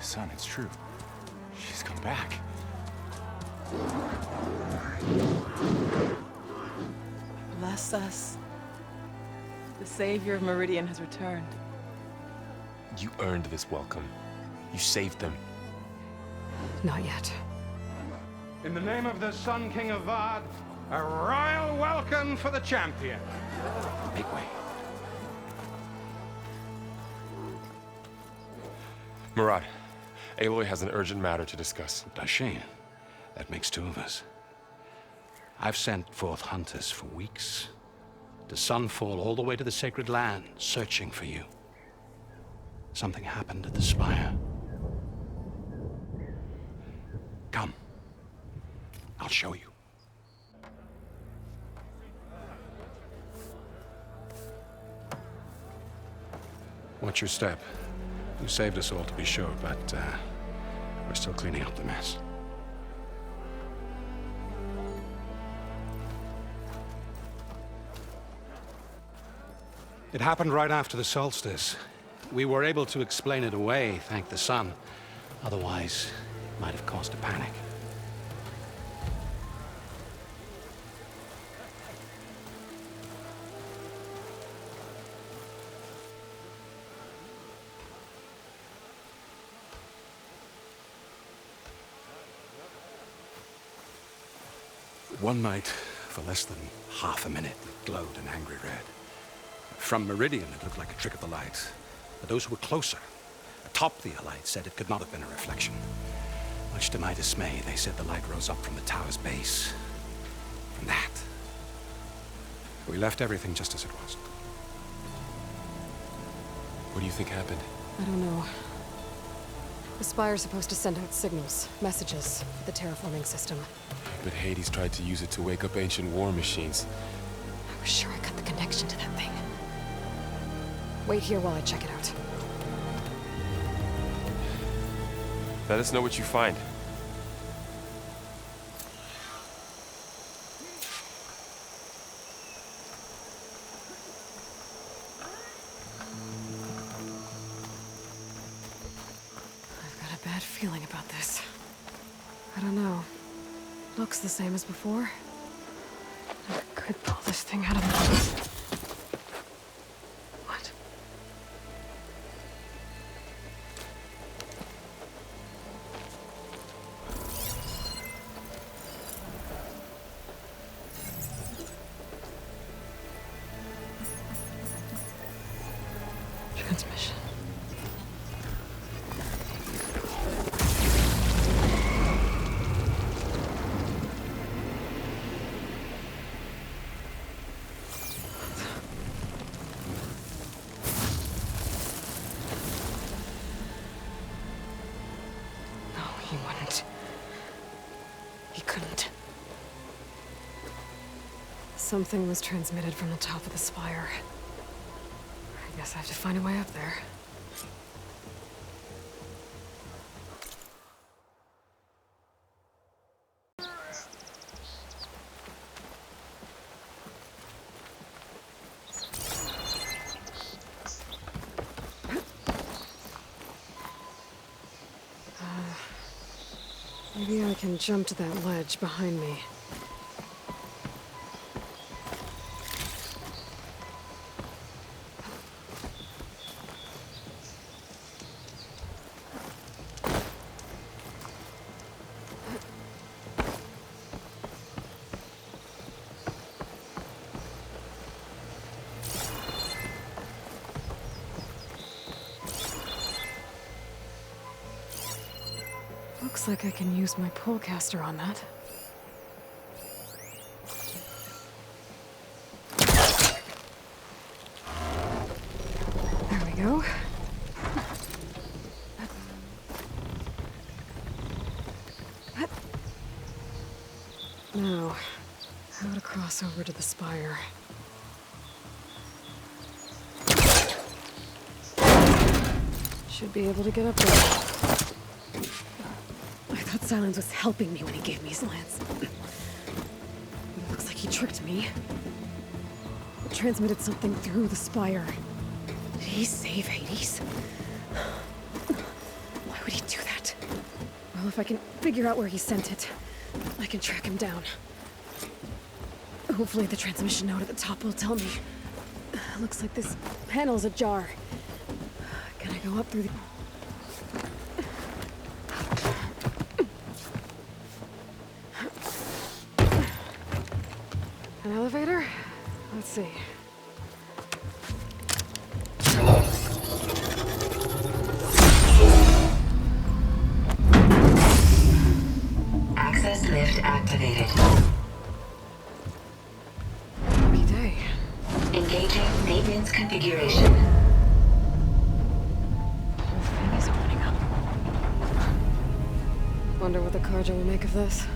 Son, it's true. She's come back. Bless us. The savior of Meridian has returned. You earned this welcome. You saved them. Not yet. In the name of the Sun King of Vard, a royal welcome for the champion. Make way. Murad, Aloy has an urgent matter to discuss. Dashane, that makes two of us. I've sent forth hunters for weeks, to Sunfall all the way to the Sacred Land, searching for you. Something happened at the Spire. Come. I'll show you. Watch your step. You saved us all, to be sure, but we're still cleaning up the mess. It happened right after the solstice. We were able to explain it away, thank the sun. Otherwise, it might have caused a panic. One night, for less than half a minute, it glowed an angry red. From Meridian, it looked like a trick of the light. But those who were closer, atop the light, said it could not have been a reflection. Much to my dismay, they said the light rose up from the tower's base. From that. We left everything just as it was. What do you think happened? I don't know. The Spire's supposed to send out signals, messages, for the terraforming system. But Hades tried to use it to wake up ancient war machines. I was sure I got the connection to that thing. Wait here while I check it out. Let us know what you find. I've got a bad feeling about this. I don't know. Looks the same as before. I could pull this thing out of my... What? Transmission. He wouldn't. He couldn't. Something was transmitted from the top of the spire. I guess I have to find a way up there. Maybe I can jump to that ledge behind me. Looks like I can use my pullcaster on that. There we go. Now, how to cross over to the spire. Should be able to get up there. I thought Silence was helping me when he gave me his lance. It looks like he tricked me. It transmitted something through the spire. Did he save Hades? Why would he do that? Well, if I can figure out where he sent it, I can track him down. Hopefully the transmission node at the top will tell me. Looks like this panel's ajar. Can I go up through the... An elevator? Let's see. Access lift activated. Lucky day. Engaging maintenance configuration. The thing is opening up. Wonder what the Carja will make of this.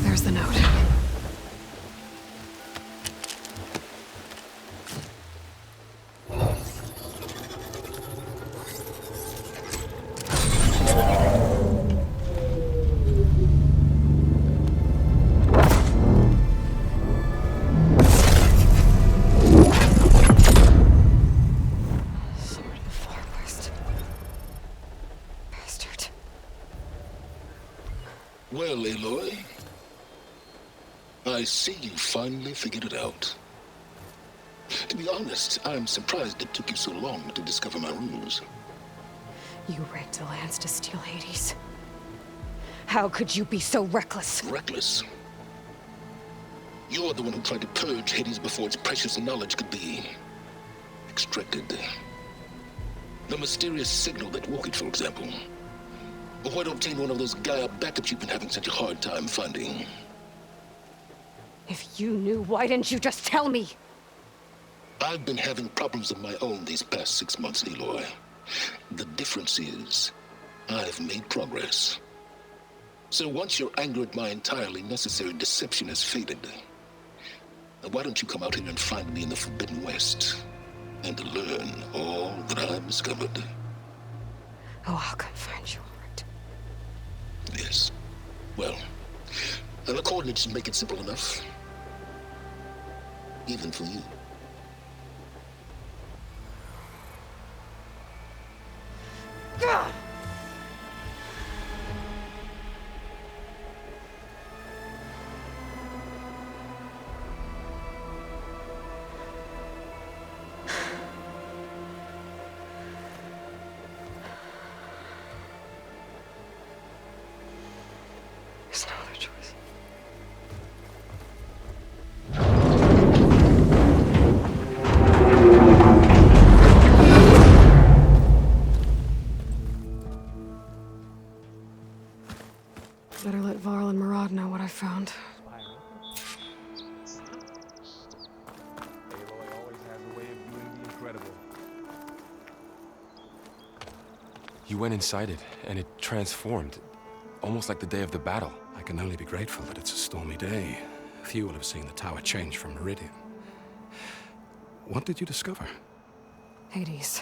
There's the note. Sword of the Far West. Bastard. Well, Aloy, I see you finally figured it out. To be honest, I'm surprised it took you so long to discover my ruse. You rigged the lands to steal Hades. How could you be so reckless? Reckless. You're the one who tried to purge Hades before its precious knowledge could be extracted. The mysterious signal that woke it, for example. Or why to obtain one of those Gaia backups you've been having such a hard time finding. If you knew, why didn't you just tell me? I've been having problems of my own these past 6 months, Aloy. The difference is, I've made progress. So once your anger at my entirely necessary deception has faded, why don't you come out here and find me in the Forbidden West, and learn all that I've discovered? Oh, I'll come find you, all right. Yes. Well, and the coordinates should make it simple enough. Even for you. Gah! There's no other choice. Better let Varl and Murad know what I found. Aloy always has a way of doing the incredible. You went inside it, and it transformed. Almost like the day of the battle. I can only be grateful that it's a stormy day. Few will have seen the tower change from Meridian. What did you discover? Hades.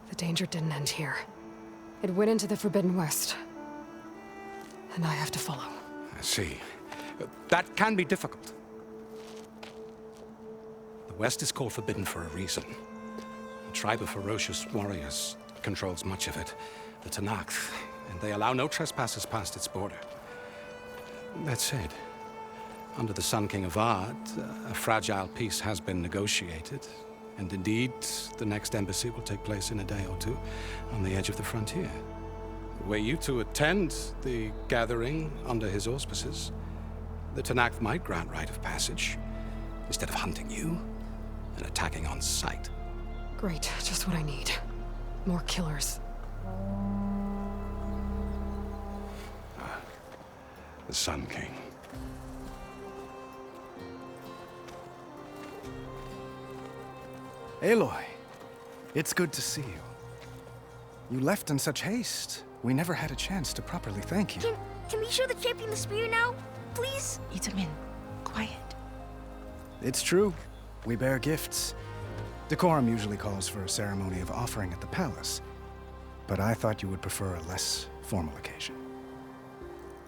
The danger didn't end here. It went into the Forbidden West. And I have to follow. I see. That can be difficult. The West is called Forbidden for a reason. A tribe of ferocious warriors controls much of it. The Tanakh. And they allow no trespassers past its border. That said, under the Sun King of Ard, a fragile peace has been negotiated. And indeed, the next embassy will take place in a day or two on the edge of the frontier. Were you to attend the gathering under his auspices, the Tanakh might grant right of passage, instead of hunting you and attacking on sight. Great, just what I need. More killers. The Sun King. Aloy, it's good to see you. You left in such haste. We never had a chance to properly thank you. Can we show the champion the spear now? Please? Itamin, quiet. It's true. We bear gifts. Decorum usually calls for a ceremony of offering at the palace, but I thought you would prefer a less formal occasion.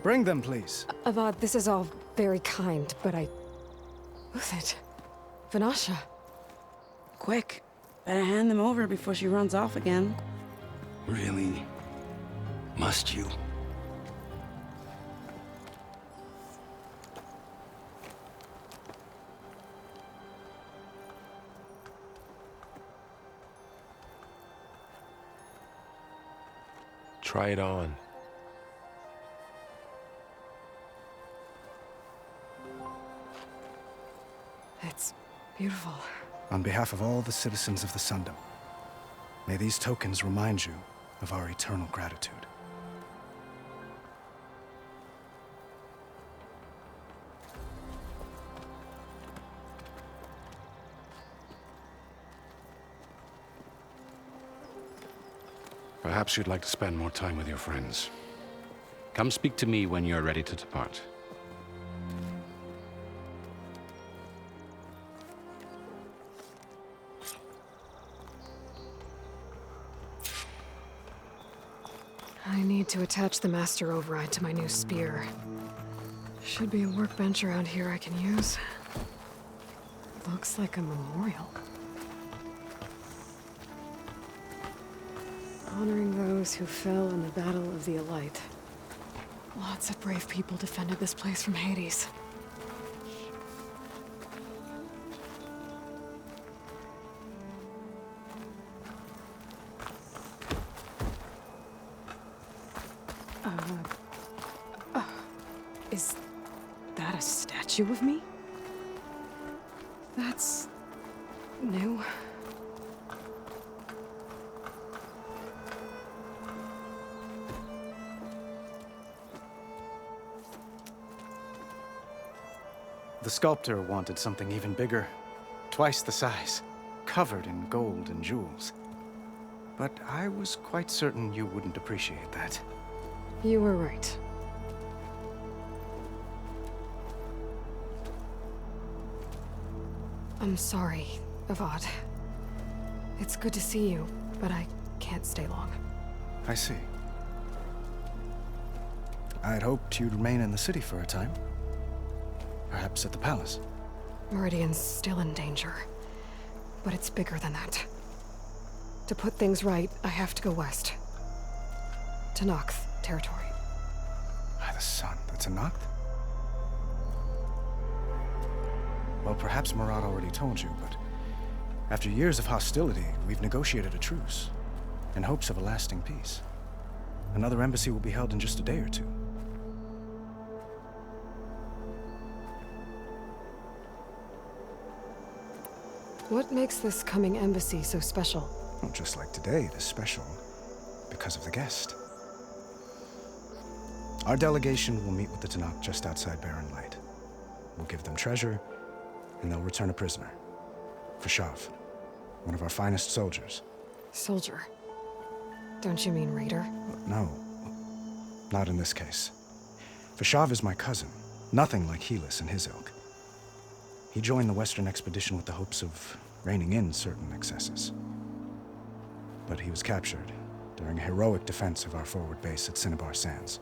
Bring them, please. Avad, this is all very kind, but Who's it? Vanasha. Quick. Better hand them over before she runs off again. Really? Must you? Try it on. It's beautiful. On behalf of all the citizens of the Sundom, may these tokens remind you of our eternal gratitude. Perhaps you'd like to spend more time with your friends. Come speak to me when you're ready to depart. I need to attach the master override to my new spear. Should be a workbench around here I can use. Looks like a memorial. Honoring those who fell in the Battle of the Elite. Lots of brave people defended this place from Hades. Is that a statue of me? That's new. The sculptor wanted something even bigger, twice the size, covered in gold and jewels. But I was quite certain you wouldn't appreciate that. You were right. I'm sorry, Avad. It's good to see you, but I can't stay long. I see. I'd hoped you'd remain in the city for a time. Perhaps at the palace. Meridian's still in danger, but it's bigger than that. To put things right, I have to go west. To Noct territory. By the sun, that's a Noct? Well, perhaps Marat already told you, but after years of hostility, we've negotiated a truce, in hopes of a lasting peace. Another embassy will be held in just a day or two. What makes this coming embassy so special? Well, just like today, it is special because of the guest. Our delegation will meet with the Tenakth just outside Barren Light. We'll give them treasure, and they'll return a prisoner. Fashav, one of our finest soldiers. Soldier? Don't you mean raider? No, not in this case. Fashav is my cousin, nothing like Helis and his ilk. He joined the Western expedition with the hopes of reining in certain excesses. But he was captured during a heroic defense of our forward base at Cinnabar Sands,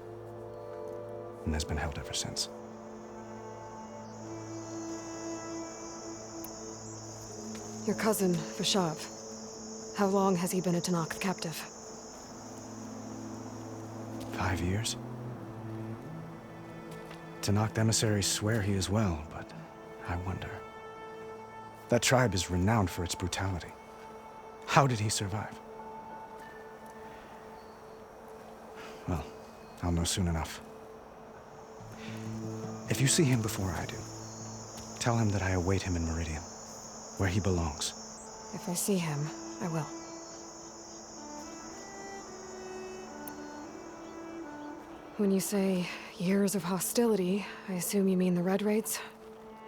and has been held ever since. Your cousin, Fashav. How long has he been a Tenakth captive? 5 years. Tenakth emissaries swear he is well, but I wonder. That tribe is renowned for its brutality. How did he survive? Well, I'll know soon enough. If you see him before I do, tell him that I await him in Meridian, where he belongs. If I see him, I will. When you say years of hostility, I assume you mean the Red Raids?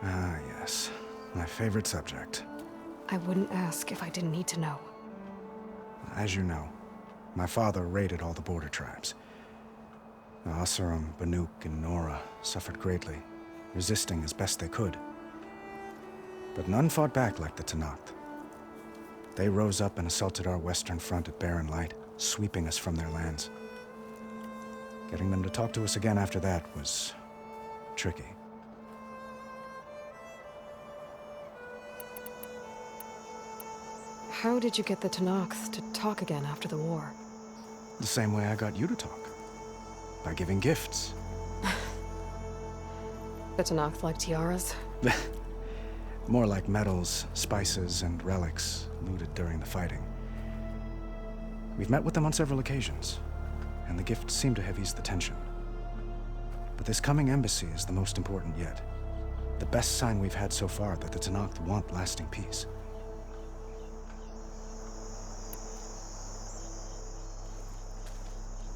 Ah, yes. My favorite subject. I wouldn't ask if I didn't need to know. As you know, my father raided all the border tribes. The Asurum, Banuk, and Nora suffered greatly, resisting as best they could. But none fought back like the Tenakth. They rose up and assaulted our western front at barren light, sweeping us from their lands. Getting them to talk to us again after that was tricky. How did you get the Tenakth to talk again after the war? The same way I got you to talk. By giving gifts. The Tenakth like tiaras? More like medals, spices, and relics looted during the fighting. We've met with them on several occasions, and the gifts seem to have eased the tension. But this coming embassy is the most important yet. The best sign we've had so far that the Tenakth want lasting peace.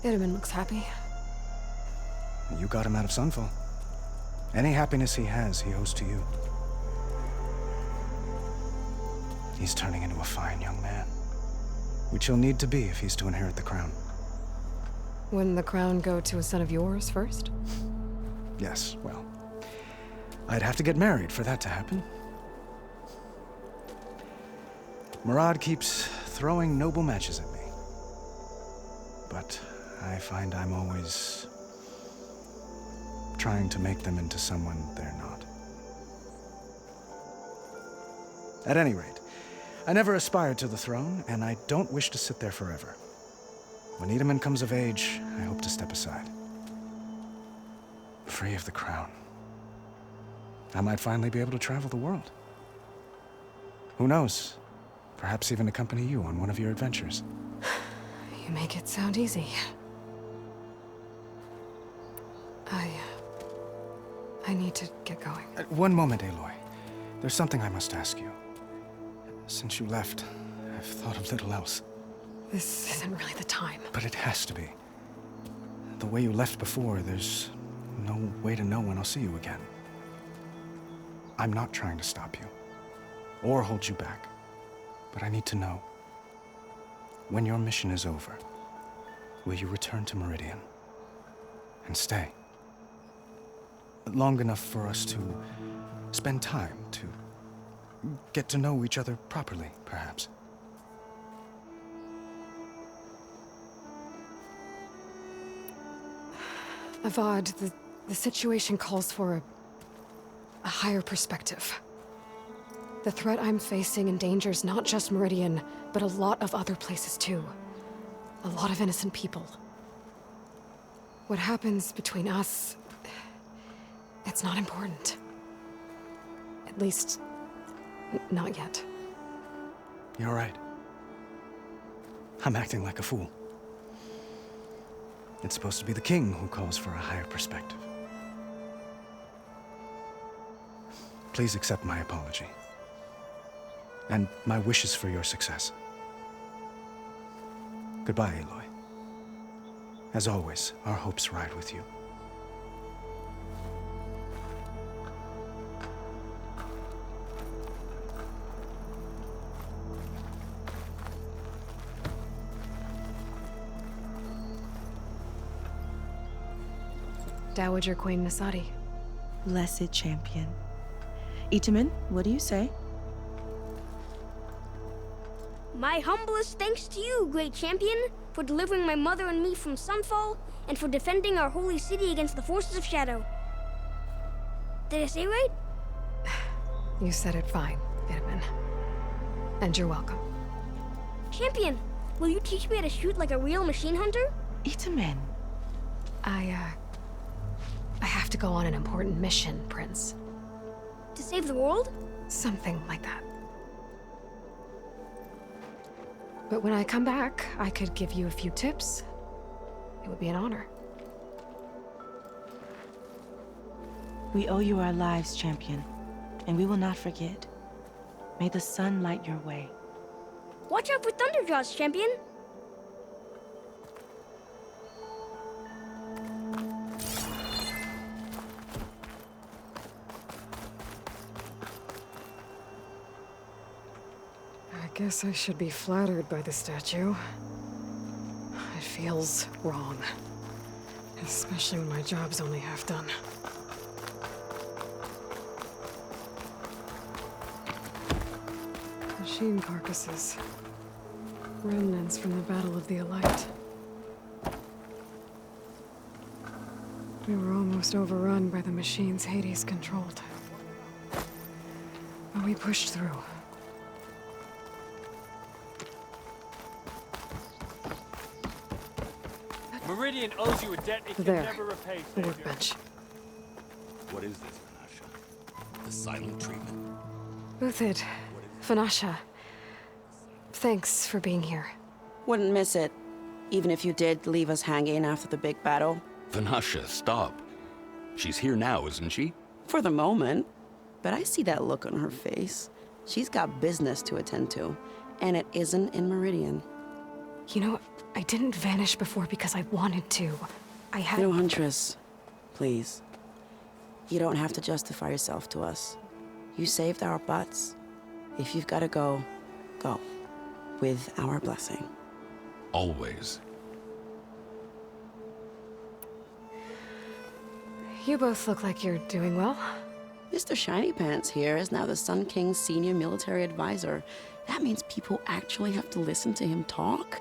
Itamen looks happy. You got him out of Sunfall. Any happiness he has, he owes to you. He's turning into a fine young man, which he'll need to be if he's to inherit the crown. Wouldn't the crown go to a son of yours first? Yes, well, I'd have to get married for that to happen. Murad keeps throwing noble matches at me. But I find I'm always trying to make them into someone they're not. At any rate, I never aspired to the throne, and I don't wish to sit there forever. When Itamen comes of age, I hope to step aside. Free of the crown. I might finally be able to travel the world. Who knows? Perhaps even accompany you on one of your adventures. You make it sound easy. I need to get going. One moment, Aloy. There's something I must ask you. Since you left, I've thought of little else. This isn't really the time. But it has to be. The way you left before, there's no way to know when I'll see you again. I'm not trying to stop you, or hold you back. But I need to know. When your mission is over, will you return to Meridian? And stay? Long enough for us to spend time, to get to know each other properly, perhaps. Avad, the situation calls for a higher perspective. The threat I'm facing endangers not just Meridian, but a lot of other places too. A lot of innocent people. What happens between us, it's not important. At least, not yet. You're right. I'm acting like a fool. It's supposed to be the king who calls for a higher perspective. Please accept my apology. And my wishes for your success. Goodbye, Aloy. As always, our hopes ride with you. Dowager Queen Nasadi. Blessed champion. Itamen, what do you say? My humblest thanks to you, great champion, for delivering my mother and me from Sunfall, and for defending our holy city against the forces of Shadow. Did I say right? You said it fine, Itamen. And you're welcome. Champion, will you teach me how to shoot like a real machine hunter? Itamen. I have to go on an important mission, Prince. To save the world? Something like that. But when I come back, I could give you a few tips. It would be an honor. We owe you our lives, champion, and we will not forget. May the sun light your way. Watch out for Thunderjaws, champion! I guess I should be flattered by the statue. It feels wrong. Especially when my job's only half done. Machine carcasses. Remnants from the Battle of the Elite. We were almost overrun by the machines Hades controlled. But we pushed through. Meridian owes you a debt it can There. never repay, The Savior. workbench. What is this, Vanasha? The silent treatment? Uthid. Vanasha. Thanks for being here. Wouldn't miss it, even if you did leave us hanging after the big battle. Vanasha, stop. She's here now, isn't she? For the moment. But I see that look on her face. She's got business to attend to, and it isn't in Meridian. You know, I didn't vanish before because I wanted to. I had... No, Huntress. Please. You don't have to justify yourself to us. You saved our butts. If you've got to go, go. With our blessing. Always. You both look like you're doing well. Mr. Shiny Pants here is now the Sun King's senior military advisor. That means people actually have to listen to him talk.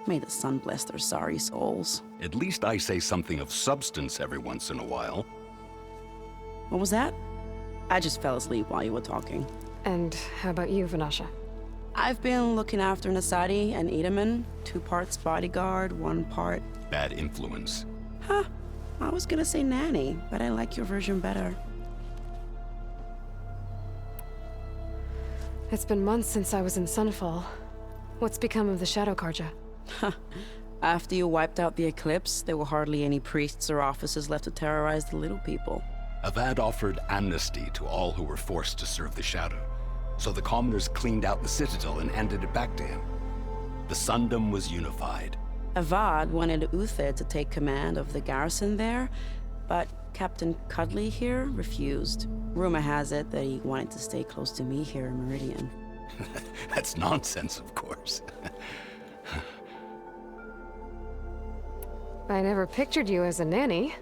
May the sun bless their sorry souls. At least I say something of substance every once in a while. What was that? I just fell asleep while you were talking. And how about you, Vanasha? I've been looking after Nasadi and Edaman. 2 parts bodyguard, 1 part... Bad influence. Huh. I was gonna say nanny, but I like your version better. It's been months since I was in Sunfall. What's become of the Shadow Karja? After you wiped out the Eclipse, there were hardly any priests or officers left to terrorize the little people. Avad offered amnesty to all who were forced to serve the Shadow. So the commoners cleaned out the Citadel and handed it back to him. The Sundom was unified. Avad wanted Uthid to take command of the garrison there, but Captain Cudley here refused. Rumor has it that he wanted to stay close to me here in Meridian. That's nonsense, of course. I never pictured you as a nanny.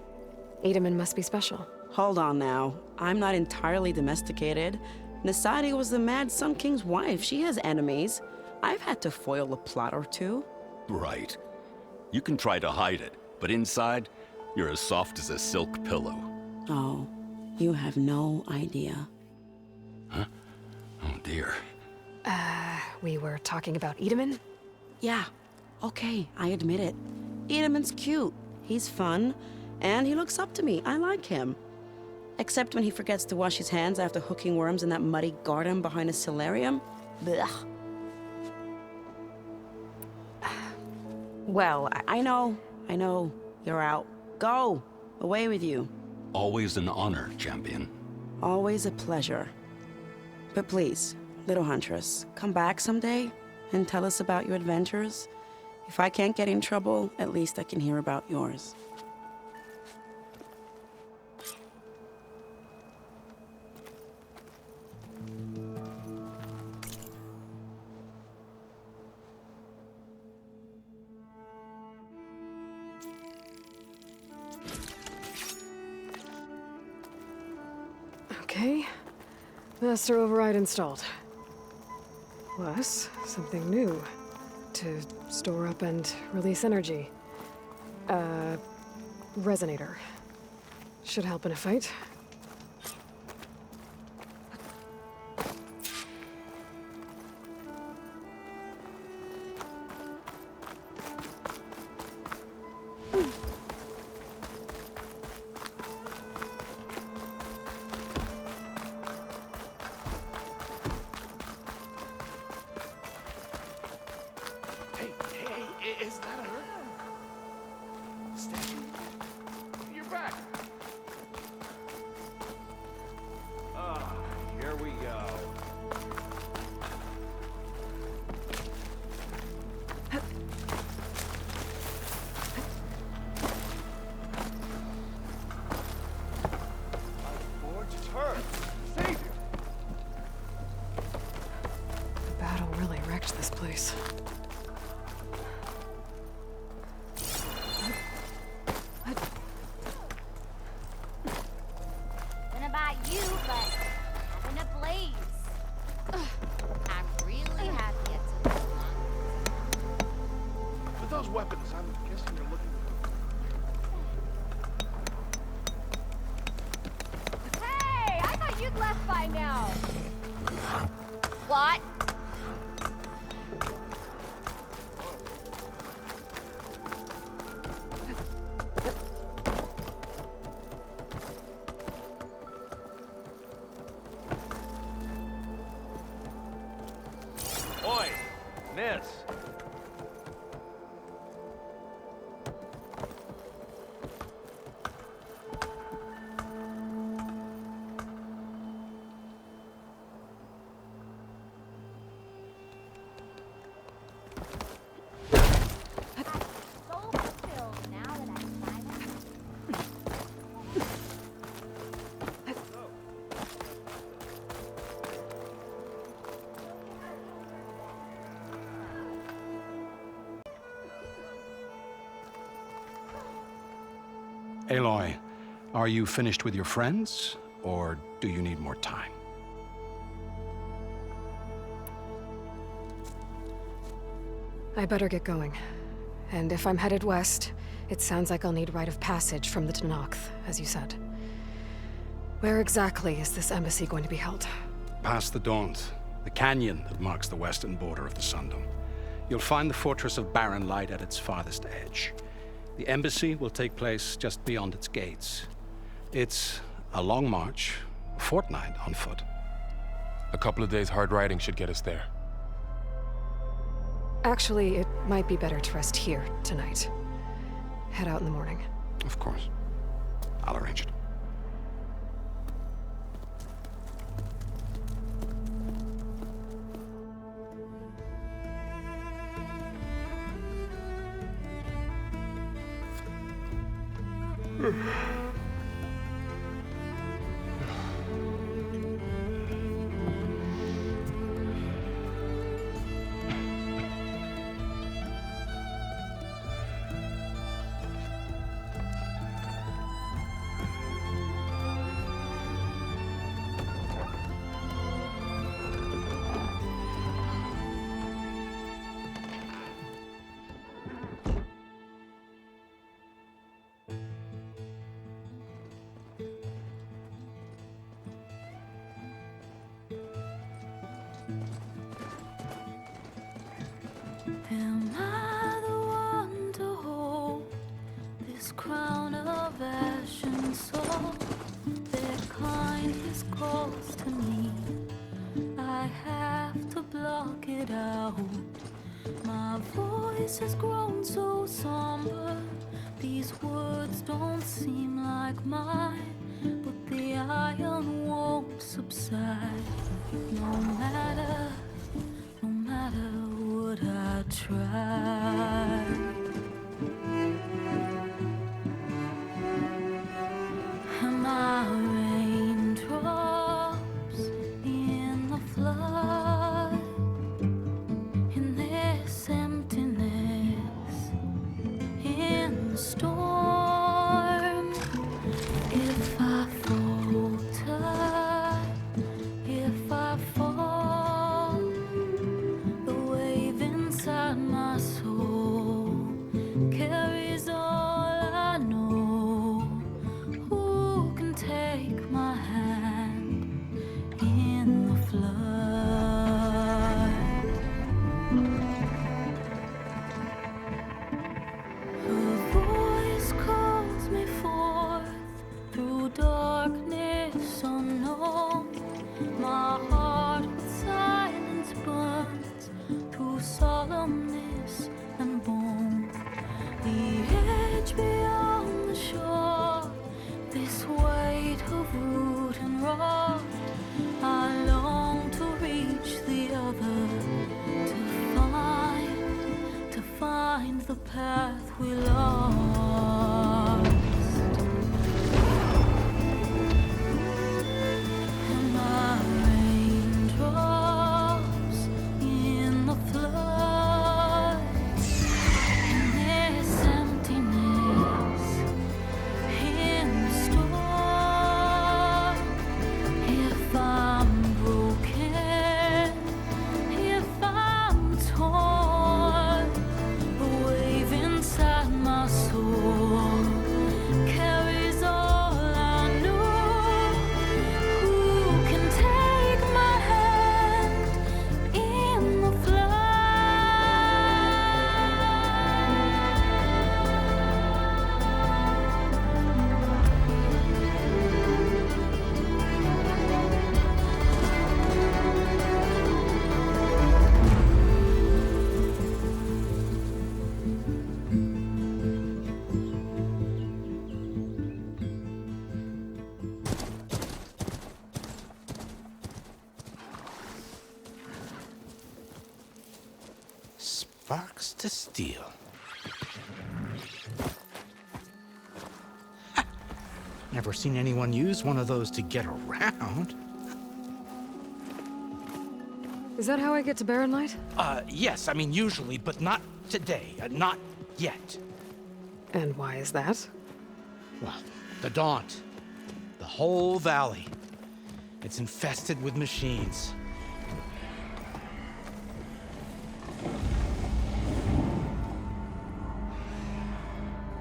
Edaman must be special. Hold on now. I'm not entirely domesticated. Nasadi was the Mad Sun King's wife. She has enemies. I've had to foil a plot or 2. Right. You can try to hide it, but inside, you're as soft as a silk pillow. Oh, you have no idea. Huh? Oh dear. We were talking about Edaman? Yeah, okay, I admit it. Edaman's cute, he's fun, and he looks up to me. I like him. Except when he forgets to wash his hands after hooking worms in that muddy garden behind a solarium. Blech. Well, I know. You're out. Go! Away with you. Always an honor, champion. Always a pleasure. But please, little Huntress, come back someday and tell us about your adventures. If I can't get in trouble, at least I can hear about yours. Okay. Master override installed. Plus, something new. To store up and release energy. Resonator. Should help in a fight. Is that her? Stay. You're back. Here we go. Forged her. Savior. The battle really wrecked this place. About you, but I'm in a blaze. I'm really weapons. I'm guessing you're looking for... Hey, I thought you'd left by now. What? Oi, miss. Aloy, are you finished with your friends, or do you need more time? I better get going. And if I'm headed west, it sounds like I'll need rite of passage from the Tenakth, as you said. Where exactly is this embassy going to be held? Past the Daunt, the canyon that marks the western border of the Sundom. You'll find the fortress of Barren Light at its farthest edge. The embassy will take place just beyond its gates. It's a long march, a fortnight on foot. A couple of days hard riding should get us there. Actually, it might be better to rest here tonight. Head out in the morning. Of course. I'll arrange it. Am I the one to hold this crown of ash and soul? Their kindness calls to me. I have to block it out. My voice has grown so somber. These words don't seem like mine, but the iron won't subside. No matter what I try. Am I raindrops in the flood? In this emptiness, in the storm. If I falter, if I fall, the wave inside my soul sparks to steel. Never seen anyone use one of those to get around. Is that how I get to Barren Light? Yes, I mean usually, but not today. Not yet. And why is that? Well, the Daunt. The whole valley. It's infested with machines.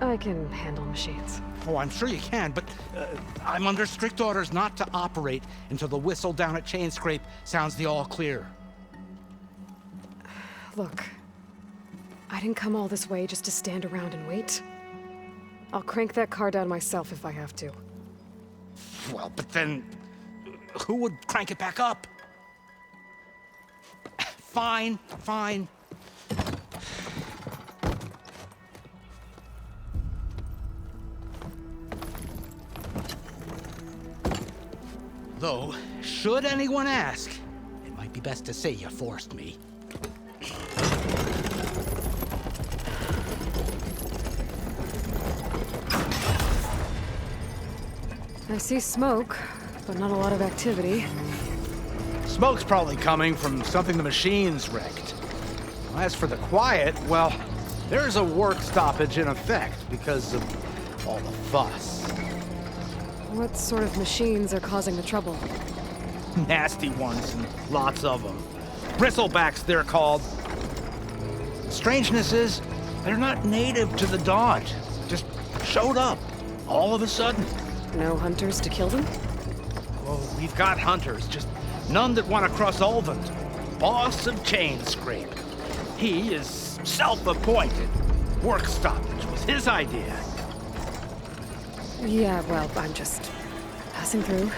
I can handle machines. Oh, I'm sure you can, but I'm under strict orders not to operate until the whistle down at Chainscrape sounds the all clear. Look, I didn't come all this way just to stand around and wait. I'll crank that car down myself if I have to. Well, but then who would crank it back up? Fine, fine. Though, should anyone ask, it might be best to say you forced me. I see smoke, but not a lot of activity. Smoke's probably coming from something the machines wrecked. As for the quiet, well, there's a work stoppage in effect because of all the fuss. What sort of machines are causing the trouble? Nasty ones, and lots of them. Bristlebacks, they're called. Strangeness is, they're not native to the Daunt. Just showed up, all of a sudden. No hunters to kill them? Oh, we've got hunters, just none that want to cross Ulvund. Boss of Chainscrape. He is self-appointed. Work stoppage was his idea. Yeah, well, I'm just passing through.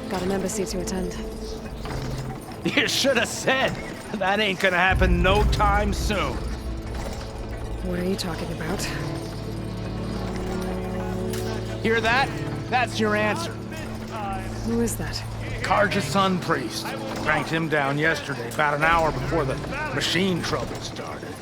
Got an embassy to attend. You should have said. That ain't gonna happen no time soon. What are you talking about? Hear that? That's your answer. Who is that? Karja's son priest. Cranked him down yesterday, about an hour before the machine trouble started.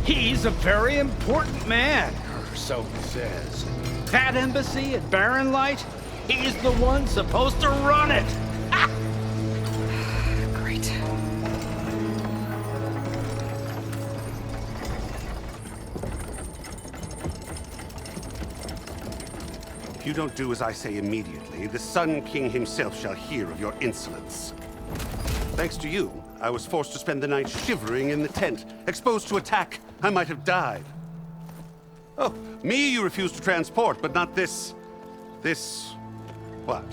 He's a very important man, or so he says. That embassy at Barren Light, he's the one supposed to run it. Ah! Great. If you don't do as I say immediately, the Sun King himself shall hear of your insolence. Thanks to you, I was forced to spend the night shivering in the tent. Exposed to attack, I might have died. Oh, me you refuse to transport, but not this... what?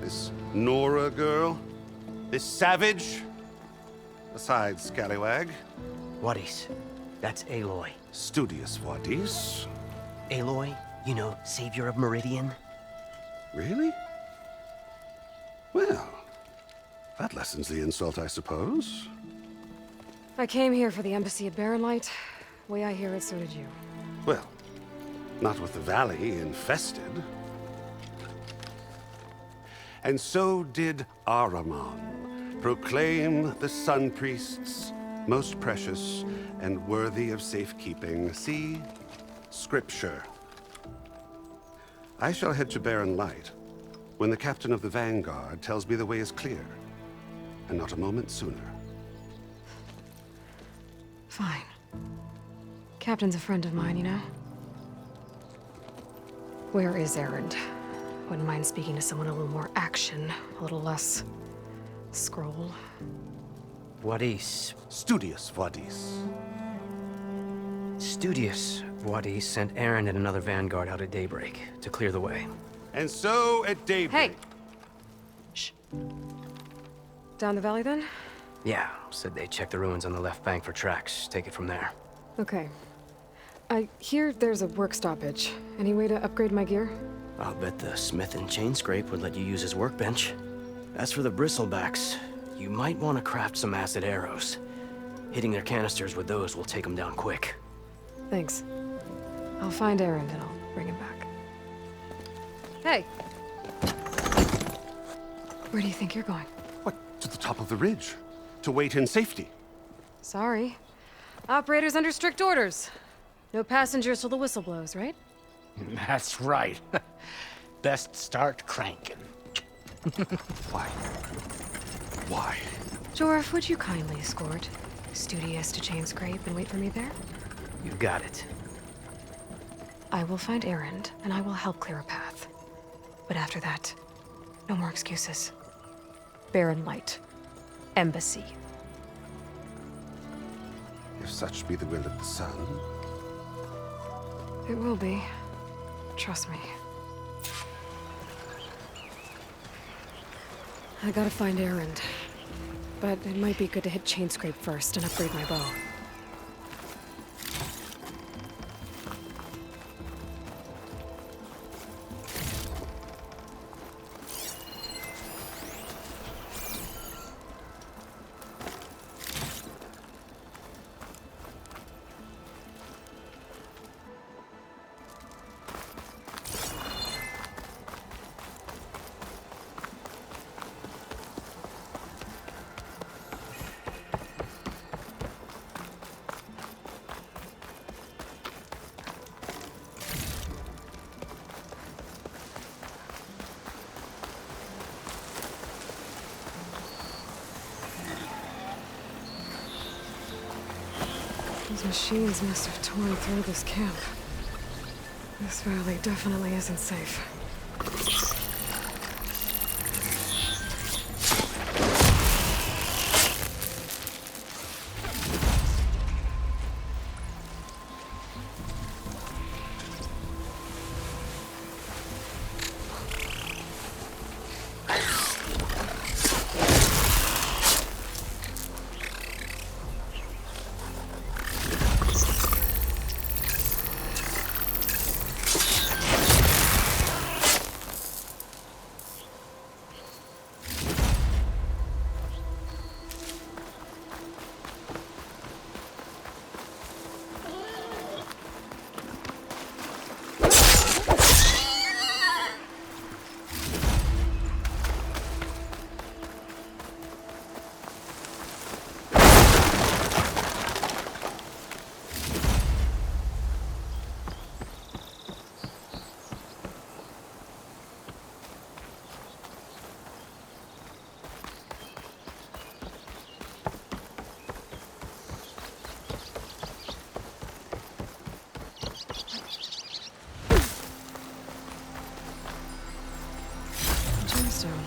This Nora girl? This savage? Besides, scallywag. Wadis. That's Aloy. Studious Wadis. Aloy, you know, savior of Meridian. Really? Well, that lessens the insult, I suppose. I came here for the embassy at Barren Light. Way I hear it, so did you. Well, not with the valley infested. And so did Ahriman proclaim the Sun Priests most precious and worthy of safekeeping. See? Scripture. I shall head to Barren Light when the captain of the Vanguard tells me the way is clear, and not a moment sooner. Fine. Captain's a friend of mine, you know? Where is Erend? Wouldn't mind speaking to someone a little more action, a little less scroll. Wadis. Studious Wadis. Studious Wadis sent Aaron and another Vanguard out at daybreak to clear the way. And so at daybreak... Hey! Shh. Down the valley, then? Yeah, said they check the ruins on the left bank for tracks. Take it from there. Okay. I hear there's a work stoppage. Any way to upgrade my gear? I'll bet the smith in Chainscrape would let you use his workbench. As for the bristlebacks, you might want to craft some acid arrows. Hitting their canisters with those will take them down quick. Thanks. I'll find Erend and I'll bring him back. Hey! Where do you think you're going? What, to the top of the ridge? To wait in safety. Sorry. Operator's under strict orders. No passengers till the whistle blows, right? That's right. Best start cranking. Why? Why? Jorf, would you kindly escort Studious to Chainscrape and wait for me there? You got it. I will find Erend, and I will help clear a path. But after that, no more excuses. Barren Light. Embassy. If such be the will of the sun. It will be. Trust me. I gotta find Erend. But it might be good to hit Chainscrape first and upgrade my bow. Those machines must have torn through this camp. This valley definitely isn't safe. Gemstone.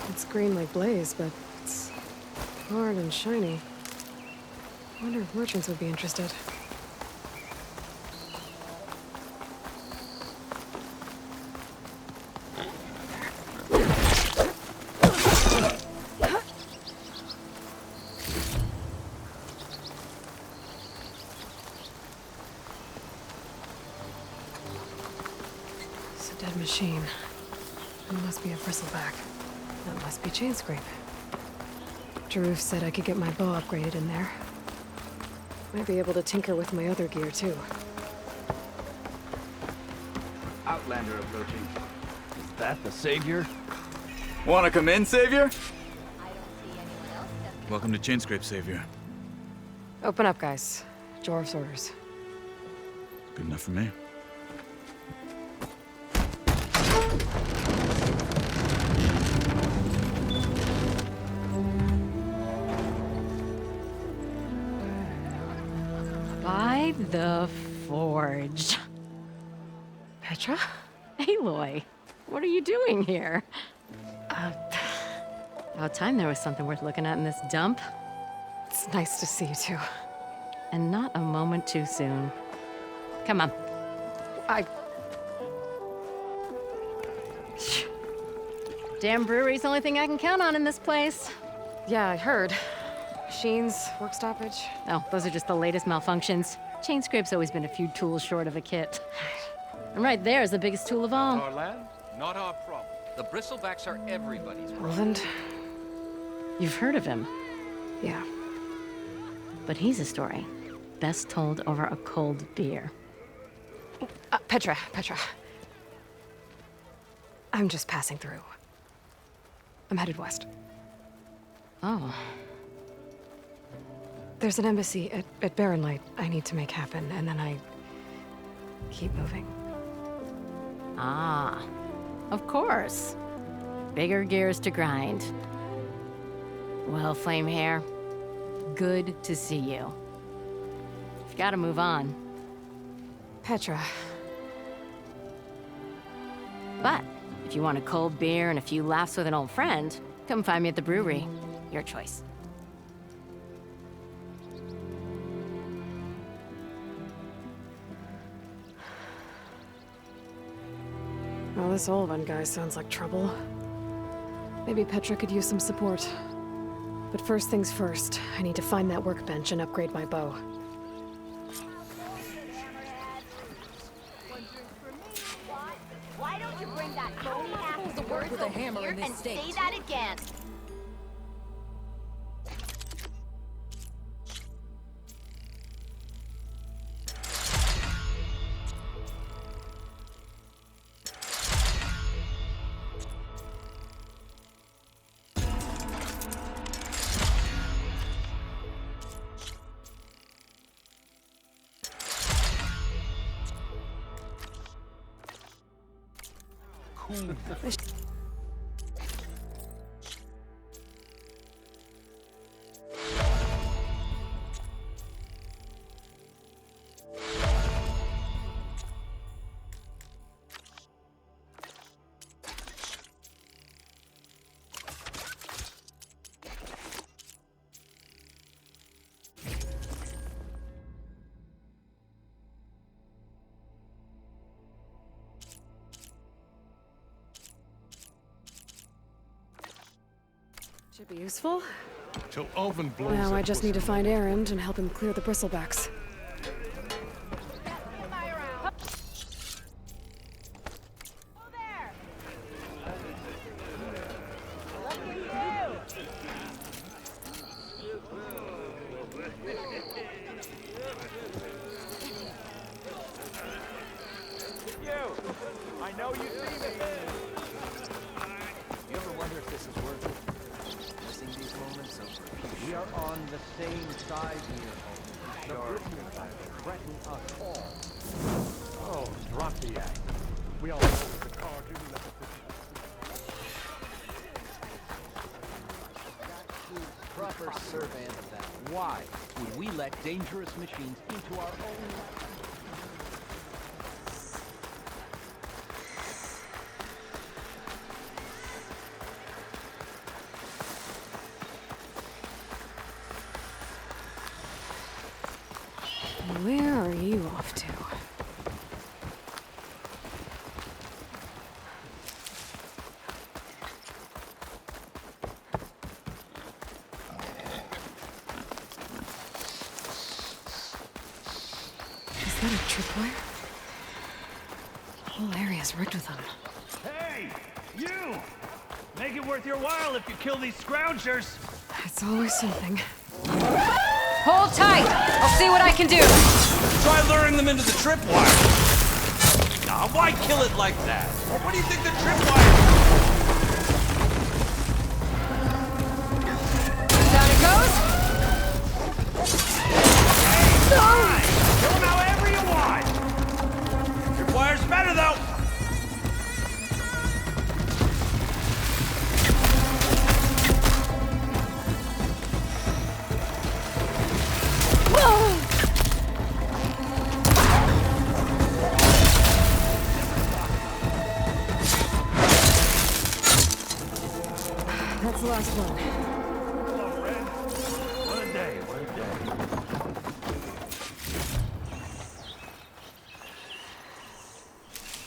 It's green like blaze, but it's hard and shiny. I wonder if merchants would be interested. It's a dead machine. It must be a bristleback. That must be Chainscrape. Jaruf said I could get my bow upgraded in there. Might be able to tinker with my other gear, too. Outlander approaching. Is that the Savior? Wanna come in, Savior? Welcome to Chainscrape, Savior. Open up, guys. Jorf's orders. Good enough for me. By the Forge. Petra? Aloy, what are you doing here? About time there was something worth looking at in this dump. It's nice to see you too. And not a moment too soon. Come on. Damn brewery's the only thing I can count on in this place. Yeah, I heard. Machines, work stoppage. Oh, those are just the latest malfunctions. Chainscrape's always been a few tools short of a kit. And right there is the biggest tool of all. Our land, not our problem. The bristlebacks are everybody's problem. Roland? You've heard of him. Yeah. But he's a story best told over a cold beer. Petra. I'm just passing through. I'm headed west. Oh. There's an embassy at Barrenlight I need to make happen, and then I keep moving. Ah, of course. Bigger gears to grind. Well, Flamehair, good to see you. You've got to move on. Petra. But if you want a cold beer and a few laughs with an old friend, come find me at the brewery. Your choice. Well, this old one guy sounds like trouble. Maybe Petra could use some support. But first things first, I need to find that workbench and upgrade my bow. Why don't you bring that phony ass of words over here and say that again? Should be useful. Till Alvin blows Now I that just need to find Erend and help him clear the bristlebacks. I know you see me. You ever wonder if this is worth it? Missing these moments of we are on the same side here. The Britons threaten us all. Oh, drop the act. We all know the car didn't let Proper survey of that. Why would we let dangerous machines into our own life? Where are you off to? Is that a tripwire? The whole area's rigged with them. Hey! You! Make it worth your while if you kill these scroungers! It's always something. Hold tight! I'll see what I can do! Try luring them into the tripwire! Nah, why kill it like that? What do you think the tripwire... Down it goes! Fine! Kill them however you want! Tripwire's better, though! That's the last one. What a day, what a day.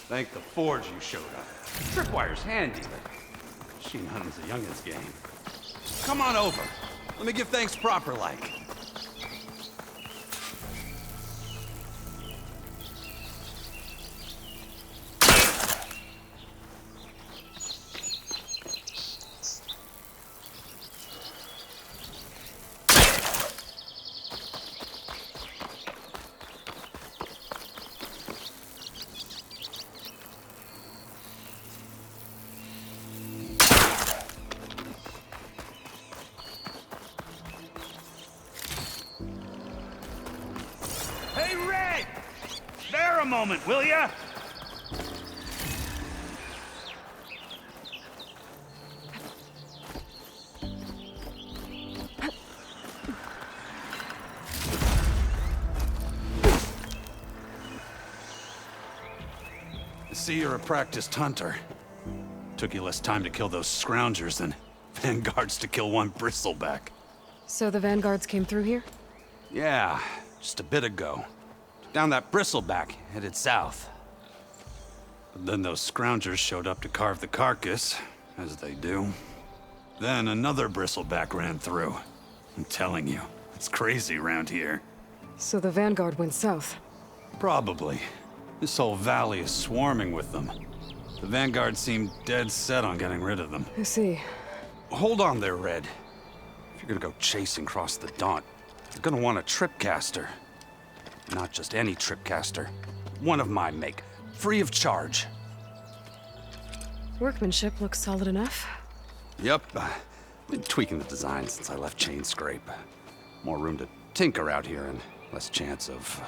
Thank the Forge you showed up. Tripwire's handy, but machine hunting's a youngin's game. Come on over. Let me give thanks proper like. a moment, will ya? I see you're a practiced hunter. Took you less time to kill those scroungers than vanguards to kill one bristleback. So the vanguards came through here? Yeah, just a bit ago. Down that bristleback, headed south. But then those scroungers showed up to carve the carcass, as they do. Then another bristleback ran through. I'm telling you, it's crazy around here. So the vanguard went south? Probably. This whole valley is swarming with them. The vanguard seemed dead set on getting rid of them. I see. Hold on there, Red. If you're gonna go chasing across the Daunt, you're gonna want a tripcaster. Not just any tripcaster. One of my make. Free of charge. Workmanship looks solid enough. Yep. Been tweaking the design since I left Chain Scrape. More room to tinker out here and less chance of,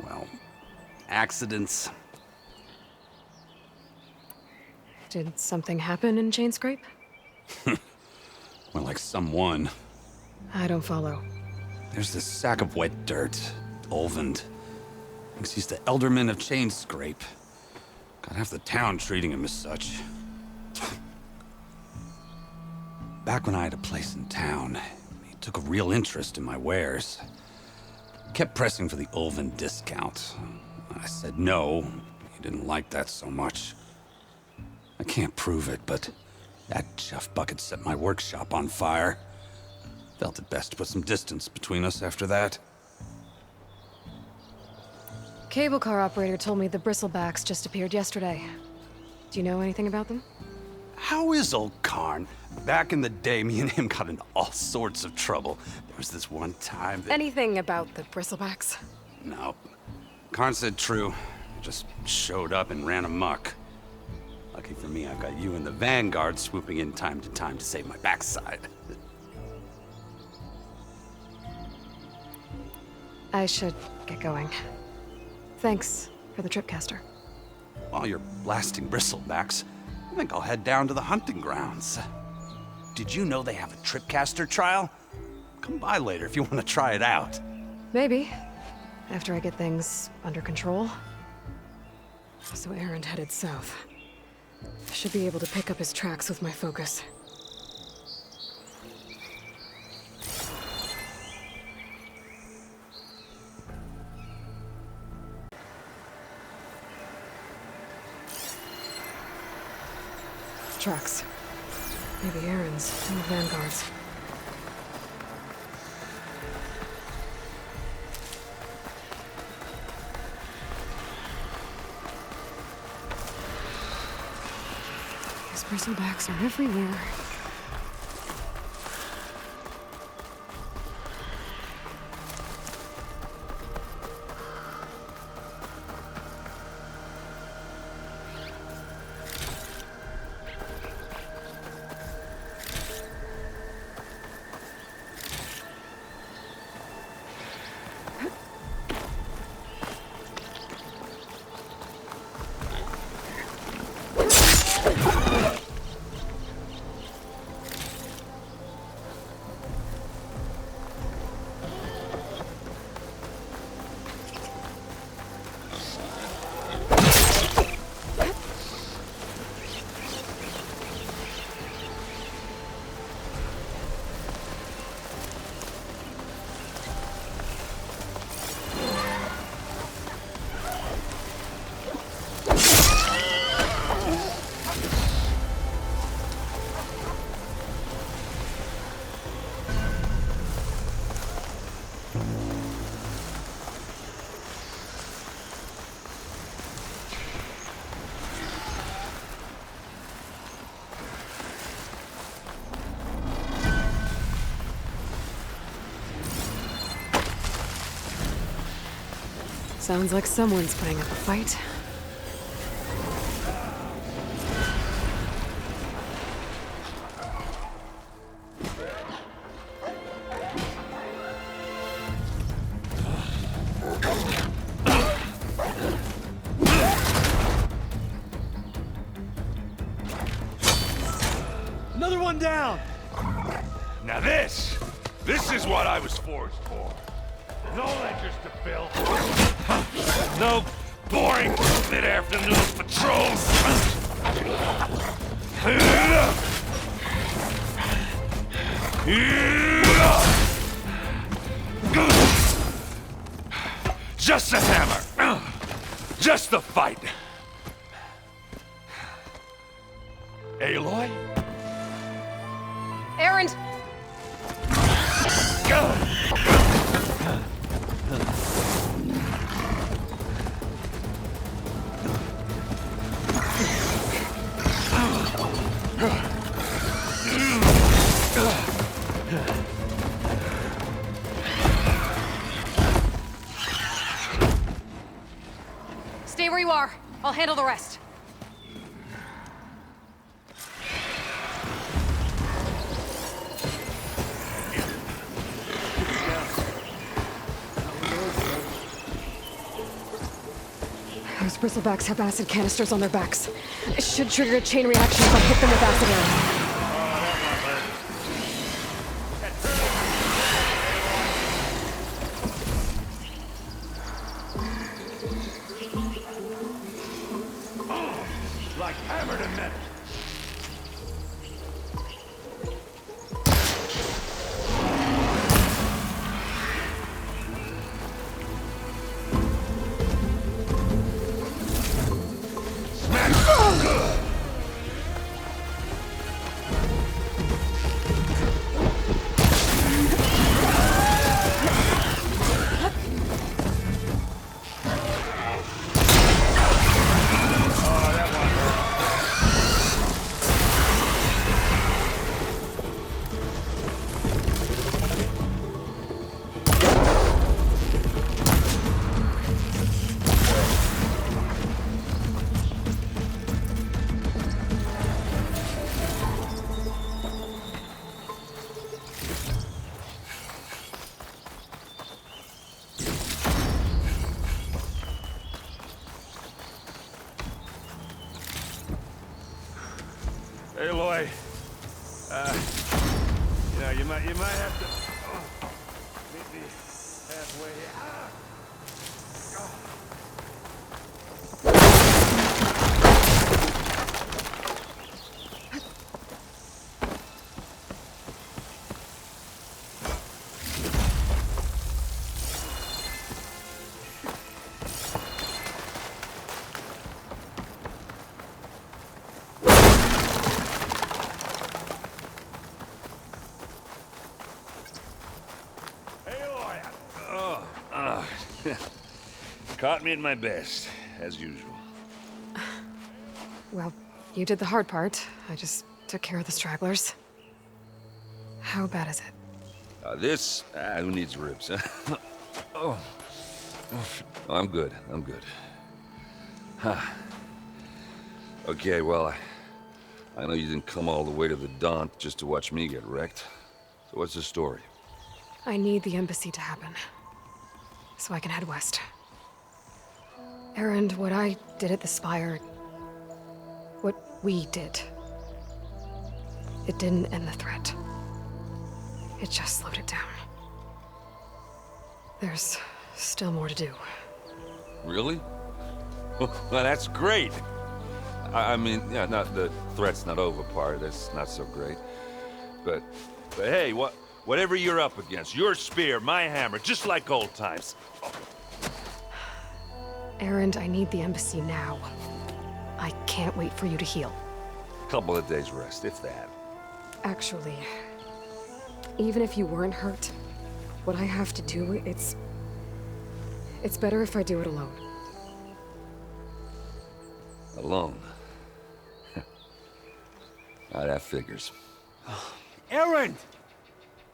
well, accidents. Did something happen in Chain Scrape? Well, like someone. I don't follow. There's this sack of wet dirt, Olvend. Thinks he's the Elderman of Chain Scrape. Got half the town treating him as such. Back when I had a place in town, he took a real interest in my wares. Kept pressing for the Olvend discount. I said no. He didn't like that so much. I can't prove it, but that chuff bucket set my workshop on fire. Felt it best to put some distance between us after that. Cable car operator told me the bristlebacks just appeared yesterday. Do you know anything about them? How is old Karn? Back in the day, me and him got into all sorts of trouble. There was this one time that... Anything about the bristlebacks? No. Karn said true. Just showed up and ran amok. Lucky for me, I've got you and the Vanguard swooping in time to time to save my backside. I should get going. Thanks for the tripcaster. While you're blasting bristlebacks, I think I'll head down to the hunting grounds. Did you know they have a tripcaster trial? Come by later if you want to try it out. Maybe. After I get things under control. So Aaron headed south. I should be able to pick up his tracks with my focus. Tracks. Maybe Aaron's and the Vanguard's. These bristlebacks are everywhere. Sounds like someone's putting up a fight. one down. Now this is what I was forged for. No ledgers to fill. No boring mid-afternoon patrols. Just a hammer. Just the fight. Aloy? Erend! Stay where you are. I'll handle the rest. Those bristlebacks have acid canisters on their backs. It should trigger a chain reaction if I hit them with acid arrows. Like hammered and metal. Aloy, you might have to meet me halfway. Caught me at my best, as usual. Well, you did the hard part. I just took care of the stragglers. How bad is it? Who needs ribs, huh? Oh, I'm good. I'm good. Huh. Okay, well, I know you didn't come all the way to the Daunt just to watch me get wrecked. So what's the story? I need the embassy to happen, so I can head west. Erend, what I did at the Spire, what we did, it didn't end the threat. It just slowed it down. There's still more to do. Really? Well, that's great. I mean, yeah, not the threat's not over part. That's not so great. But hey, whatever you're up against, your spear, my hammer, just like old times. Erend, I need the embassy now. I can't wait for you to heal. Couple of days rest, if that. Actually, even if you weren't hurt, what I have to do, it's better if I do it alone. Alone? That figures. Erend!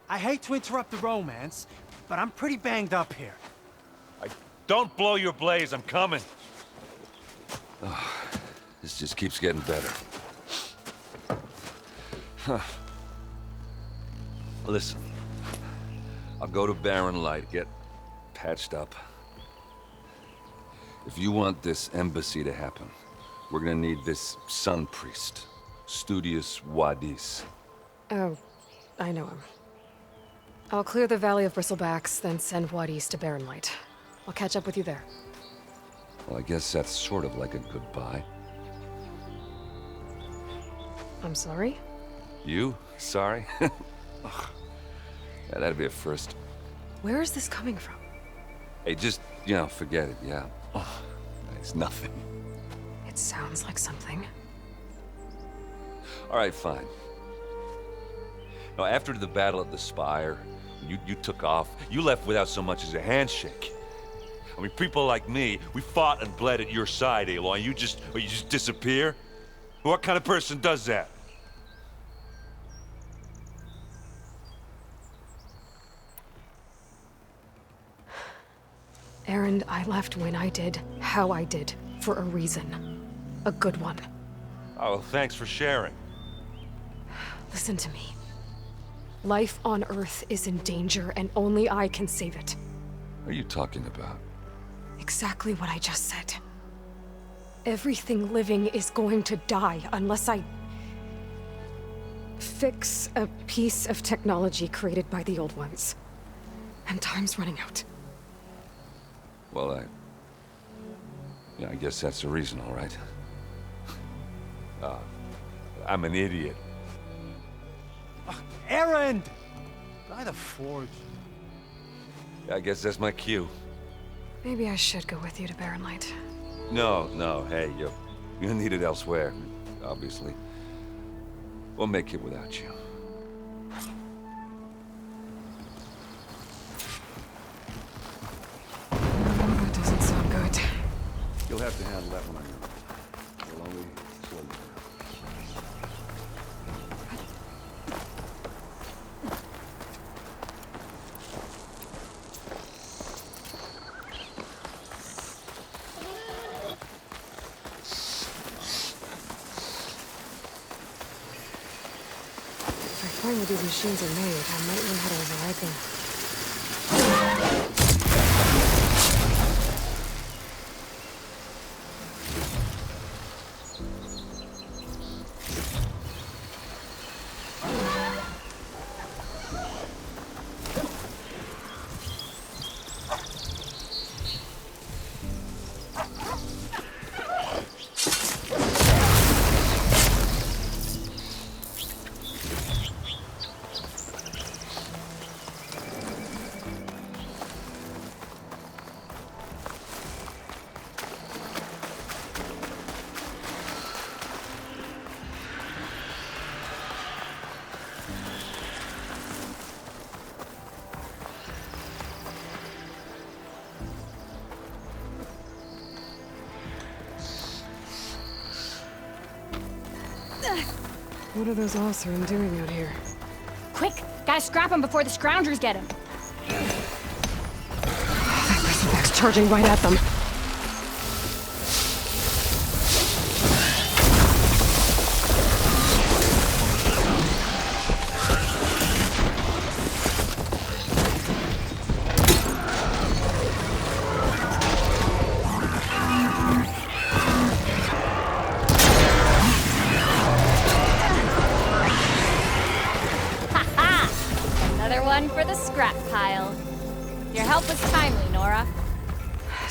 I hate to interrupt the romance, but I'm pretty banged up here. Don't blow your blaze, I'm coming. Oh, this just keeps getting better. Huh. Listen, I'll go to Barren Light, get patched up. If you want this embassy to happen, we're gonna need this Sun Priest, Studius Wadis. Oh, I know him. I'll clear the Valley of Bristlebacks, then send Watt East to Barren Light. I'll catch up with you there. Well, I guess that's sort of like a goodbye. I'm sorry? You? Sorry? Ugh. Yeah, that'd be a first. Where is this coming from? Hey, just, forget it, yeah. Oh, it's nothing. It sounds like something. All right, fine. Now, after the Battle of the Spire, you took off. You left without so much as a handshake. I mean, people like me, we fought and bled at your side, Aloy, and you just disappear? What kind of person does that? Erend, I left when I did, how I did, for a reason. A good one. Oh, well, thanks for sharing. Listen to me. Life on Earth is in danger, and only I can save it. What are you talking about? Exactly what I just said. Everything living is going to die unless I fix a piece of technology created by the old ones. And time's running out. Well, I guess that's the reason, all right. I'm an idiot. Erend! By the Forge. I guess that's my cue. Maybe I should go with you to Barren Light. No, hey, you're needed elsewhere, obviously. We'll make it without you. That doesn't sound good. You'll have to handle that one on your own. You'll only slowly. If I find what these machines are made, I might learn how to override them. What are those Oseram doing out here? Quick! Gotta scrap him before the scroungers get him! That Bristleback's charging right at them. For the scrap pile. Your help was timely, Nora.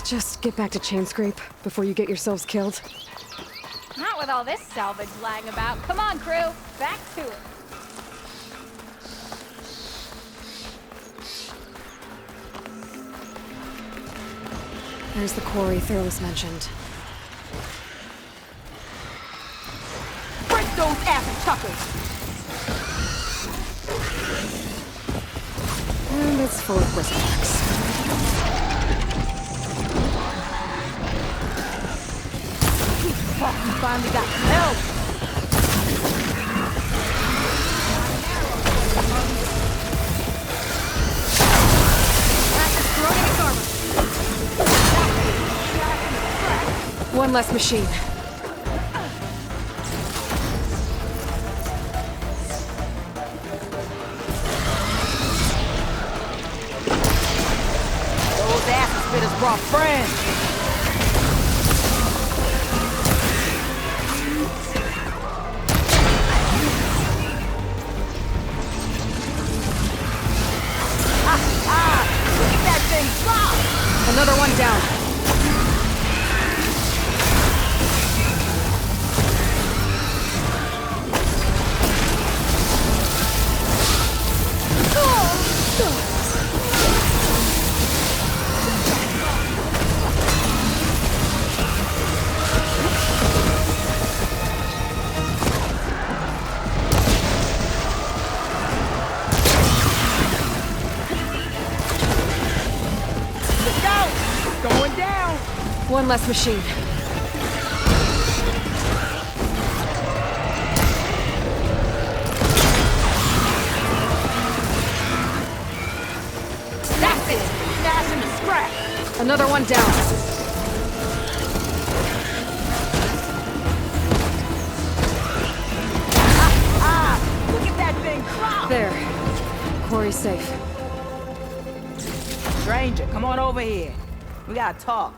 Just get back to Chainscrape before you get yourselves killed. Not with all this salvage lying about. Come on, crew. Back to it. There's the quarry Thurles mentioned. Break those ass chuckers! And it's full of Bristlebacks. Fuck, you finally got help! One less machine. Spitters brought friends! thing drop! Another one down. Going down! One less machine. That's it! Smash him to scrap! Another one down. Look at that thing drop! There. Quarry's safe. Stranger, come on over here. We gotta talk.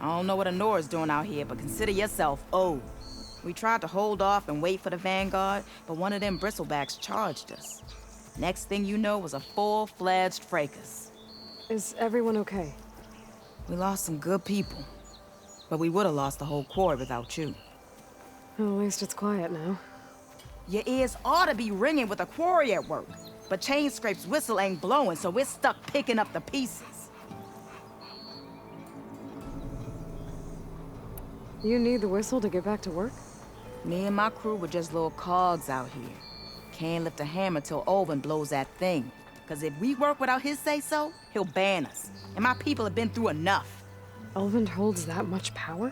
I don't know what Honora's doing out here, but consider yourself owed. We tried to hold off and wait for the Vanguard, but one of them bristlebacks charged us. Next thing you know was a full-fledged fracas. Is everyone okay? We lost some good people, but we would have lost the whole quarry without you. Well, at least it's quiet now. Your ears ought to be ringing with a quarry at work, but Chainscrape's whistle ain't blowing, so we're stuck picking up the pieces. You need the whistle to get back to work? Me and my crew were just little cogs out here. Can't lift a hammer till Olvin blows that thing. Cause if we work without his say-so, he'll ban us. And my people have been through enough. Olvin holds that much power?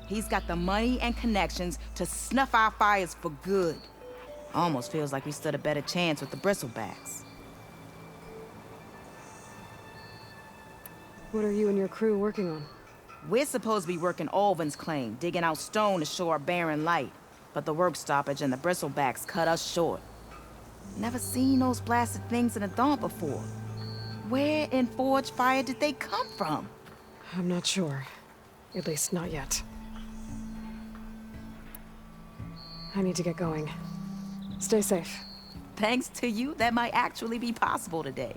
He's got the money and connections to snuff our fires for good. Almost feels like we stood a better chance with the bristlebacks. What are you and your crew working on? We're supposed to be working Olvin's claim, digging out stone to show our barren light. But the work stoppage and the bristlebacks cut us short. Never seen those blasted things in a dawn before. Where in Forge Fire did they come from? I'm not sure. At least not yet. I need to get going. Stay safe. Thanks to you, that might actually be possible today.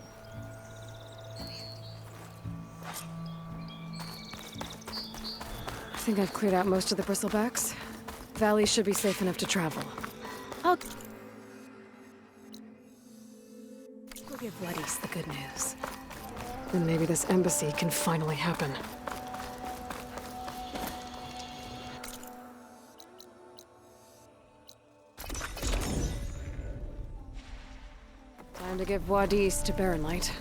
I think I've cleared out most of the bristlebacks. Valley should be safe enough to travel. I'll give Letty's the good news. And maybe this embassy can finally happen. Time to give Wadis to Barren Light.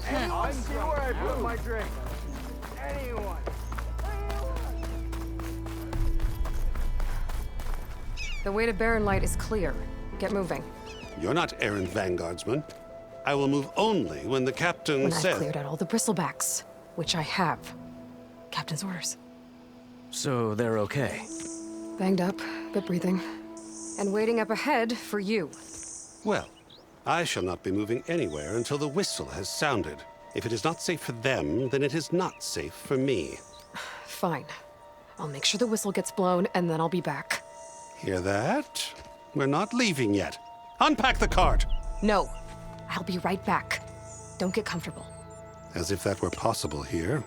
Anyone see where I put my drink? Anyone? The way to Barren Light is clear. Get moving. You're not errand vanguardsman. I will move only when the captain When says... I've cleared out all the bristlebacks, which I have. Captain's orders. So they're okay? Banged up, but breathing. And waiting up ahead for you. Well, I shall not be moving anywhere until the whistle has sounded. If it is not safe for them, then it is not safe for me. Fine. I'll make sure the whistle gets blown, and then I'll be back. Hear that? We're not leaving yet. Unpack the cart! No. I'll be right back. Don't get comfortable. As if that were possible here.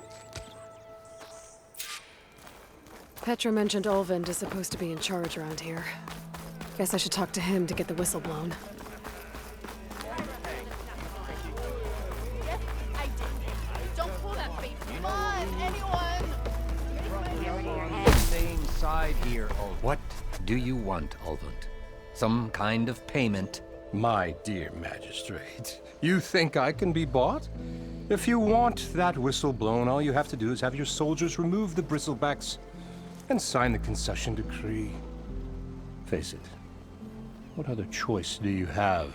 Petra mentioned Olvind is supposed to be in charge around here. Guess I should talk to him to get the whistle blown. Don't pull that bait. Come on, anyone! Same side here, Olvin. What do you want, Olvund? Some kind of payment? My dear magistrate, you think I can be bought? If you want that whistle blown, all you have to do is have your soldiers remove the bristlebacks and sign the concession decree. Face it, what other choice do you have?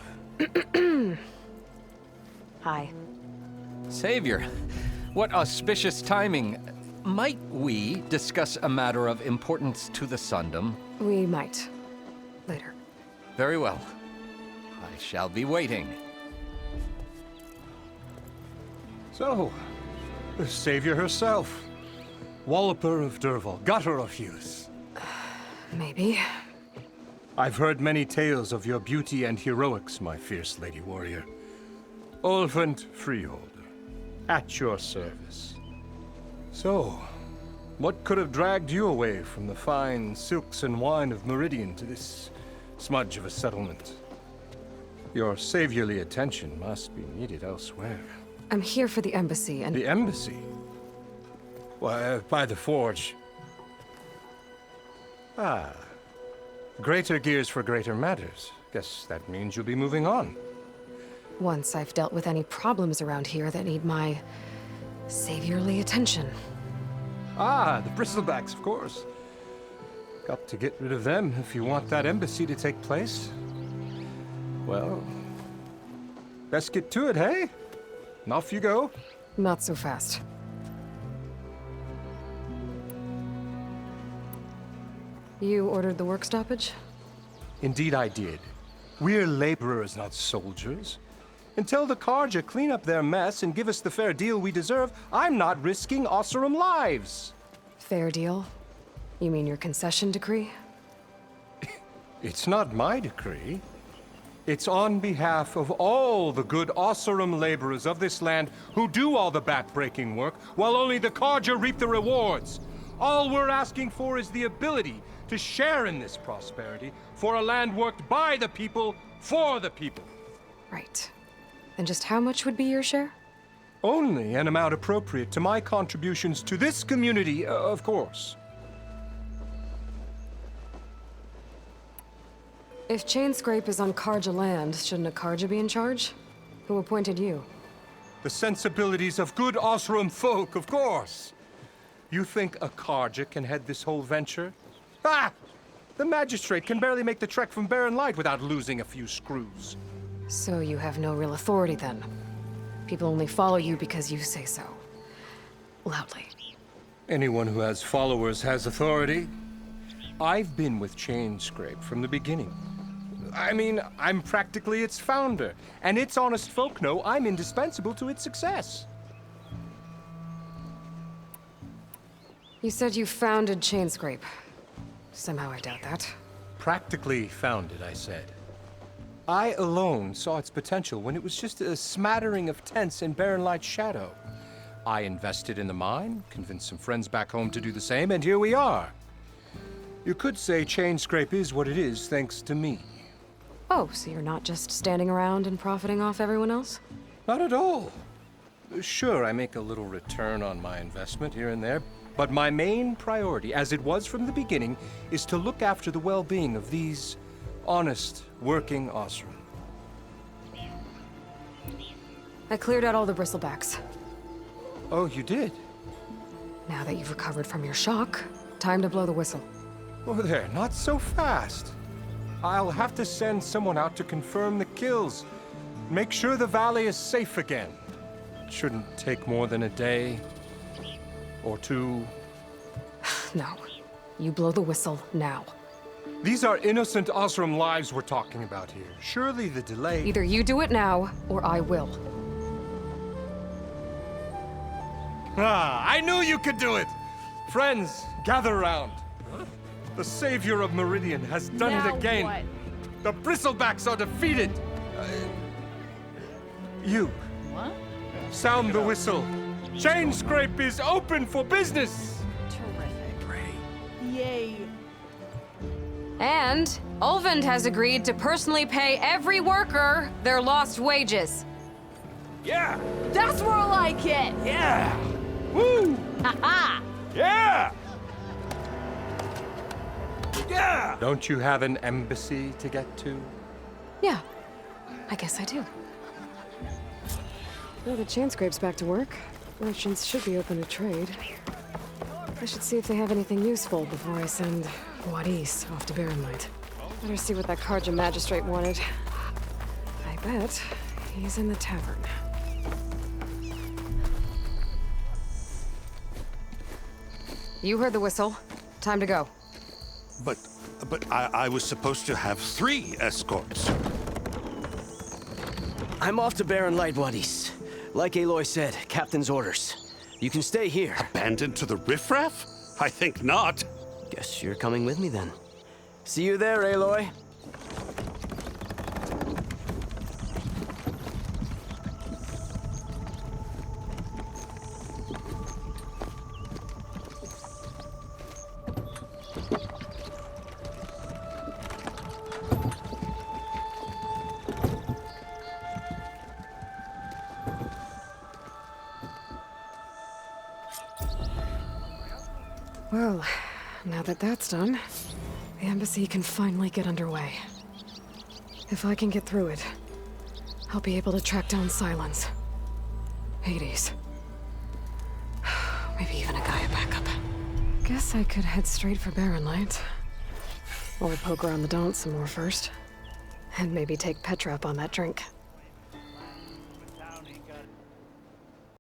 Hi. Savior, what auspicious timing. Might we discuss a matter of importance to the Sundom? We might. Later. Very well. I shall be waiting. So, the Savior herself. Walloper of Derval, gutter of youth. Maybe. I've heard many tales of your beauty and heroics, my fierce lady warrior. Olvent Freeholder, at your service. So, what could have dragged you away from the fine silks and wine of Meridian to this smudge of a settlement? Your saviorly attention must be needed elsewhere. I'm here for the embassy and... The embassy? Why, by the forge. Ah. Greater gears for greater matters. Guess that means you'll be moving on. Once I've dealt with any problems around here that need my saviorly attention. Ah, the bristlebacks, of course. Got to get rid of them if you want that embassy to take place. Well, best get to it, hey? And off you go. Not so fast. You ordered the work stoppage? Indeed I did. We're laborers, not soldiers. Until the Carja clean up their mess and give us the fair deal we deserve, I'm not risking Osseram lives. Fair deal? You mean your concession decree? It's not my decree. It's on behalf of all the good Osseram laborers of this land who do all the back-breaking work, while only the Carja reap the rewards. All we're asking for is the ability to share in this prosperity for a land worked by the people, for the people. Right. Then just how much would be your share? Only an amount appropriate to my contributions to this community, of course. If Chainscrape is on Carja land, shouldn't a Carja be in charge? Who appointed you? The sensibilities of good Osseram folk, of course. You think a Carja can head this whole venture? Ah! The magistrate can barely make the trek from Barren Light without losing a few screws. So you have no real authority then? People only follow you because you say so. Loudly. Anyone who has followers has authority. I've been with Chainscrape from the beginning. I mean, I'm practically its founder, and its honest folk know I'm indispensable to its success. You said you founded Chainscrape. Somehow I doubt that. Practically founded, I said. I alone saw its potential when it was just a smattering of tents in Barren Light's shadow. I invested in the mine, convinced some friends back home to do the same, and here we are. You could say Chainscrape is what it is thanks to me. Oh, so you're not just standing around and profiting off everyone else? Not at all. Sure, I make a little return on my investment here and there, but my main priority, as it was from the beginning, is to look after the well-being of these honest, working Osseram. I cleared out all the bristlebacks. Oh, you did? Now that you've recovered from your shock, time to blow the whistle. Oh there, not so fast. I'll have to send someone out to confirm the kills. Make sure the valley is safe again. It shouldn't take more than a day. Or two. No. You blow the whistle now. These are innocent Osseram lives we're talking about here. Surely the delay... Either you do it now, or I will. Ah, I knew you could do it! Friends, gather around. The savior of Meridian has done it again. What? The bristlebacks are defeated. You. What? Sound the whistle. Chainscrape is open for business. Terrific. Yay. And Ulvund has agreed to personally pay every worker their lost wages. Yeah. That's more like it. Yeah. Woo. Ha-ha. Yeah. Yeah. Don't you have an embassy to get to? Yeah, I guess I do. Now the chain scrape's back to work. Merchants should be open to trade. I should see if they have anything useful before I send Wadis off to Barren Light. Better see what that Karja magistrate wanted. I bet he's in the tavern. You heard the whistle. Time to go. But I was supposed to have 3 escorts. I'm off to Barren Light, Wadis. Like Aloy said, Captain's orders. You can stay here. Abandoned to the riffraff? I think not. Guess you're coming with me then. See you there, Aloy. Well, now that that's done, the embassy can finally get underway. If I can get through it, I'll be able to track down Silence, Hades, maybe even a Gaia backup. Guess I could head straight for Barren Light. Or poke around the Daunt some more first. And maybe take Petra up on that drink.